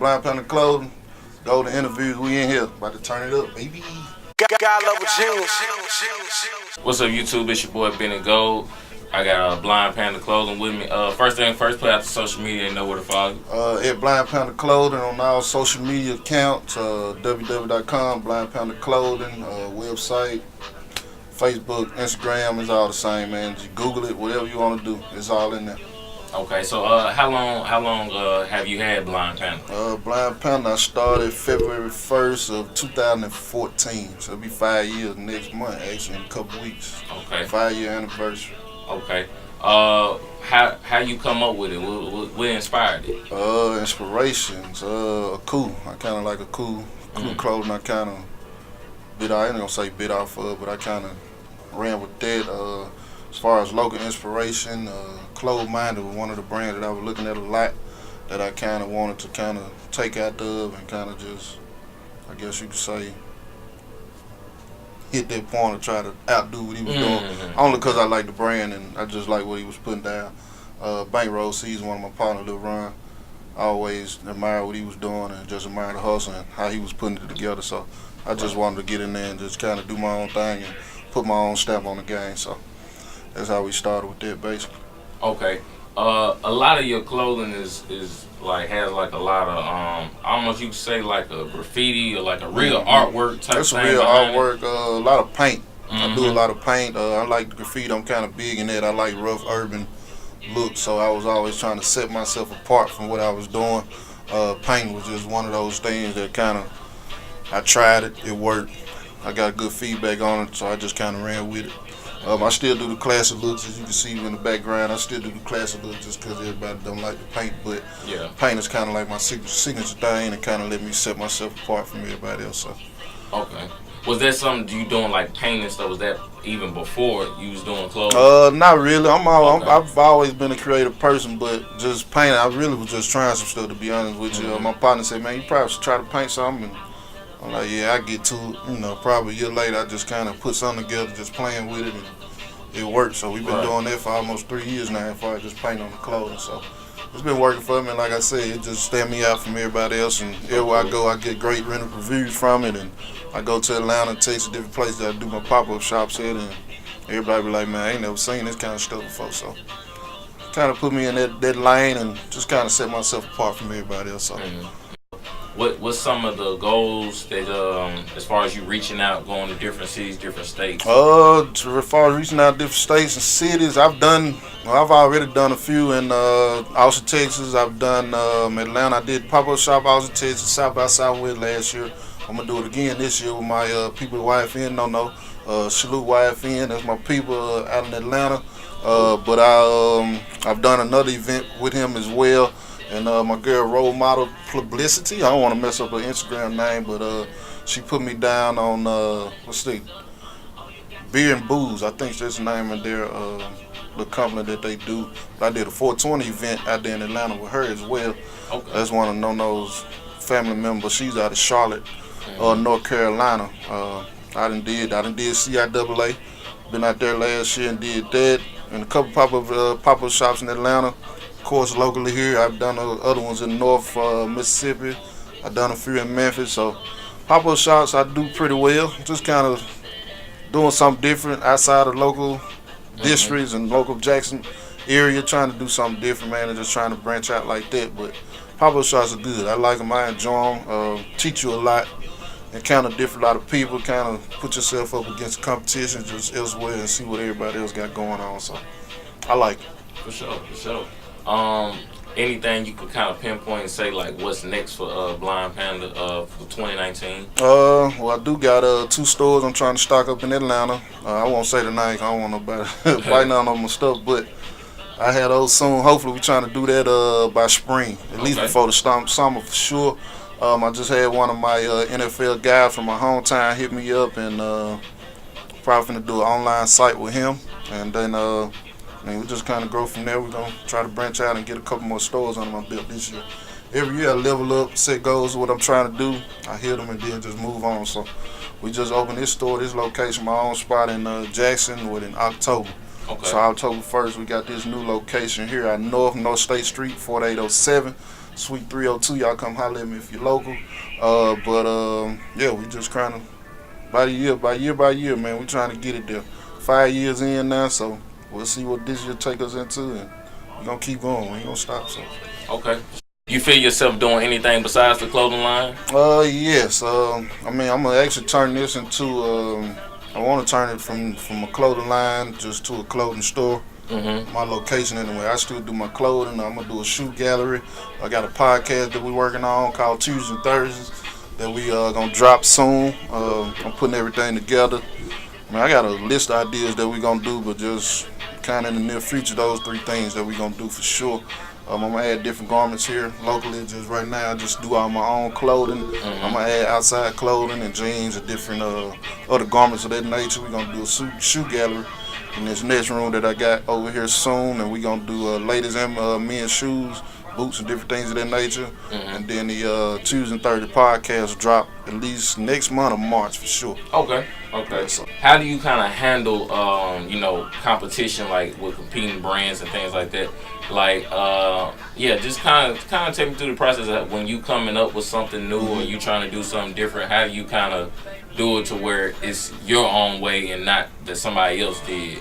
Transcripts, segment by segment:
Blind Panda Clothing. Go to interviews. We in here. About to turn it up, baby. God level genius. What's up, YouTube? It's your boy Benny Gold. I got Blind Panda Clothing with me. First thing first, put out the social media and know where to follow you. At Blind Panda Clothing on all social media accounts. www.com, Blind Panda Clothing, website, Facebook, Instagram is all the same, man. Just Google it, whatever you want to do. It's all in there. Okay, so how long have you had Blind Panda? Blind Panda, I started February 1st of 2014. So it'll be 5 years next month, actually, in a couple weeks. Okay. 5-year anniversary. Okay. How you come up with it? What inspired it? Inspirations. Cool. I kind of like a cool clothing. I kind of I ain't gonna say bit off of, but I kind of ran with that. As far as local inspiration, Clothes Minded was one of the brands that I was looking at a lot that I kind of wanted to kind of take out of and kind of just, I guess you could say, hit that point and try to outdo what he was doing. Only because I like the brand and I just like what he was putting down. Bankroll Season, one of my partners, Lil Ron, I always admired what he was doing and just admired the hustle and how he was putting it together. So I just wanted to get in there and just kind of do my own thing and put my own stamp on the game. So that's how we started with that, basically. Okay. A lot of your clothing is like has like a lot of almost you could say like a graffiti or like a real artwork type That's thing. That's real artwork. A lot of paint. I do a lot of paint. I like the graffiti. I'm kind of big in that. I like rough urban look. So I was always trying to set myself apart from what I was doing. Paint was just one of those things that kind of I tried it. It worked. I got good feedback on it, so I just kind of ran with it. I still do the classic looks, as you can see in the background. I still do the classic looks just because everybody don't like the paint, but yeah, paint is kind of like my signature thing and kind of let me set myself apart from everybody else. So. Okay. Was that something you doing like painting stuff? Was that even before you was doing clothes? Not really. I've always been a creative person, but just painting, I really was just trying some stuff, to be honest with you. My partner said, man, you probably should try to paint something. And I'm like, yeah, I get to it. Probably a year later, I just kind of put something together, just playing with it, and it worked. So we've been doing that for almost 3 years now, as far as just painting on the clothing. So it's been working for me, and like I said, it just stand me out from everybody else. And everywhere I go, I get great rental reviews from it. And I go to Atlanta, Texas, different places that I do my pop-up shops at, and everybody be like, man, I ain't never seen this kind of stuff before. So kind of put me in that lane and just kind of set myself apart from everybody else. So. What's some of the goals that as far as you reaching out, going to different cities, different states? As far as reaching out different states and cities, I've already done a few in Austin, Texas. I've done Atlanta. I did pop-up shop Austin, Texas, South by Southwest last year. I'm gonna do it again this year with my people at YFN. Salute YFN. That's my people out in Atlanta. But I've done another event with him as well. And my girl, Role Model Publicity, I don't want to mess up her Instagram name, but she put me down on, Beer and Booze. I think that's the name of their the company that they do. I did a 420 event out there in Atlanta with her as well. Okay. That's one of Nono's family members. She's out of Charlotte, North Carolina. I done did CIAA. Been out there last year and did that. And a couple pop-up shops in Atlanta. Of course, locally here, I've done other ones in North Mississippi. I've done a few in Memphis. So pop-up shops, I do pretty well. Just kind of doing something different outside of local districts and local Jackson area, trying to do something different, man, and just trying to branch out like that. But pop-up shops are good. I like them. I enjoy them. Teach you a lot. Encounter a lot of people. Kind of put yourself up against the competition just elsewhere and see what everybody else got going on. So I like it. For sure. Anything you could kind of pinpoint and say like what's next for Blind Panda for 2019? Well, I do got 2 stores I'm trying to stock up in Atlanta. I won't say the name. I don't want nobody biting down on my stuff, but I had those soon. Hopefully, we're trying to do that by spring, at least before the summer for sure. I just had one of my NFL guys from my hometown hit me up, and probably finna do an online site with him, and then we just kind of grow from there. We're gonna try to branch out and get a couple more stores under my belt this year. Every year I level up, set goals, what I'm trying to do. I hit them and then just move on. So we just opened this store, this location, my own spot in Jackson in October. Okay. So October 1st, we got this new location here at North State Street, 4807. Suite 302. Y'all come holler at me if you're local. Yeah, we just kind of by year, man. We trying to get it there. 5 years in now, so we'll see what this year take us into, and we're gonna keep going. We ain't gonna stop. So. Okay. You feel yourself doing anything besides the clothing line? Yes. I mean, I'm gonna actually turn this into. I want to turn it from a clothing line just to a clothing store. Mm-hmm. My location anyway. I still do my clothing. I'm gonna do a shoe gallery. I got a podcast that we're working on called Tuesdays and Thursdays that we gonna drop soon. I'm putting everything together. I mean, I got a list of ideas that we're gonna do, but just kind of in the near future, those 3 things that we're gonna do for sure. I'm gonna add different garments here locally. Just right now, I just do all my own clothing. Mm-hmm. I'm gonna add outside clothing and jeans and different other garments of that nature. We're gonna do a shoe gallery in this next room that I got over here soon, and we're gonna do ladies and men's shoes, boots, and different things of that nature. Mm-hmm. And then the Tuesday and Thursday podcast drop at least next month of March for sure. Okay. So how do you kind of handle, competition, like with competing brands and things like that? Like, just kind of take me through the process of when you coming up with something new or you trying to do something different. How do you kind of do it to where it's your own way and not that somebody else did?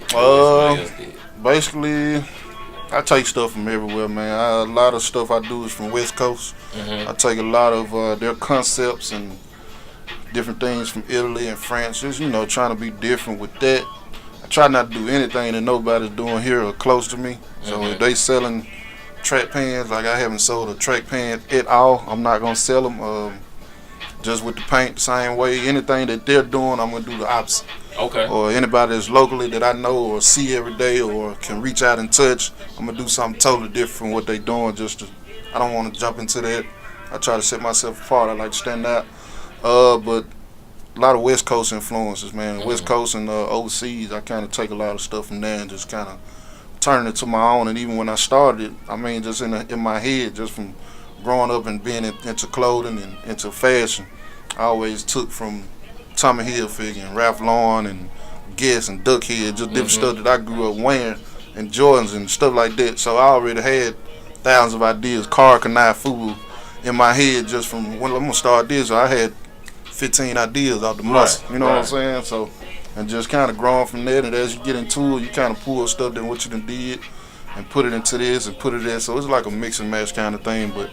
Basically, I take stuff from everywhere, man. A lot of stuff I do is from West Coast. Mm-hmm. I take a lot of their concepts and different things from Italy and France. Just trying to be different with that. I try not to do anything that nobody's doing here or close to me. So if they selling track pants, like I haven't sold a track pant at all, I'm not gonna sell them. Just with the paint, the same way. Anything that they're doing, I'm gonna do the opposite. Okay. Or anybody that's locally that I know or see every day or can reach out and touch, I'm gonna do something totally different from what they doing. I don't want to jump into that. I try to set myself apart. I like to stand out. But a lot of West Coast influences, man. Mm-hmm. West Coast and overseas, I kind of take a lot of stuff from there and just kind of turn it to my own. And even when I started, I mean, just in my head, just from growing up and being into clothing and into fashion, I always took from Tommy Hilfiger and Ralph Lauren and Guess and Duck Head, just different stuff that I grew up wearing, and Jordans and stuff like that. So I already had thousands of ideas, car, canai, food in my head just from when I'm gonna start this. I had 15 ideas out the must, you know what I'm saying? So, and just kind of growing from there. And as you get into it, you kind of pull stuff that what you done did and put it into this and put it there. So it's like a mix and match kind of thing. But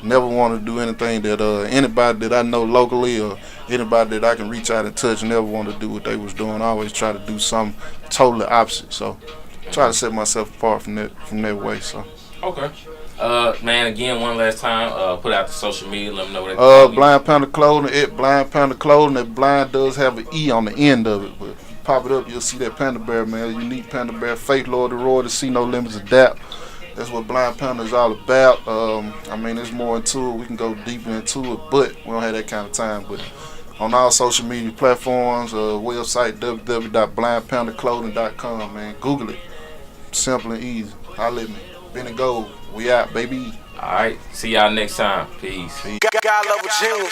never want to do anything that anybody that I know locally or anybody that I can reach out and touch. Never want to do what they was doing. I always try to do something totally opposite. So try to set myself apart from that way. So. Okay. Man, again, one last time, put out the social media, let them know what they can Blind Panda Clothing, Blind Panda Clothing. That blind does have an E on the end of it, but if you pop it up, you'll see that panda bear, man. Unique panda bear, faith, Lord, the roar, to see no limits, adapt. That's what Blind Panda is all about. I mean, there's more into it. We can go deeper into it, but we don't have that kind of time. But on all social media platforms, website, www.blindpandaclothing.com, man. Google it. Simple and easy. Holla at me. Benny Gold. We out, baby. All right. See y'all next time. Peace. God love with June.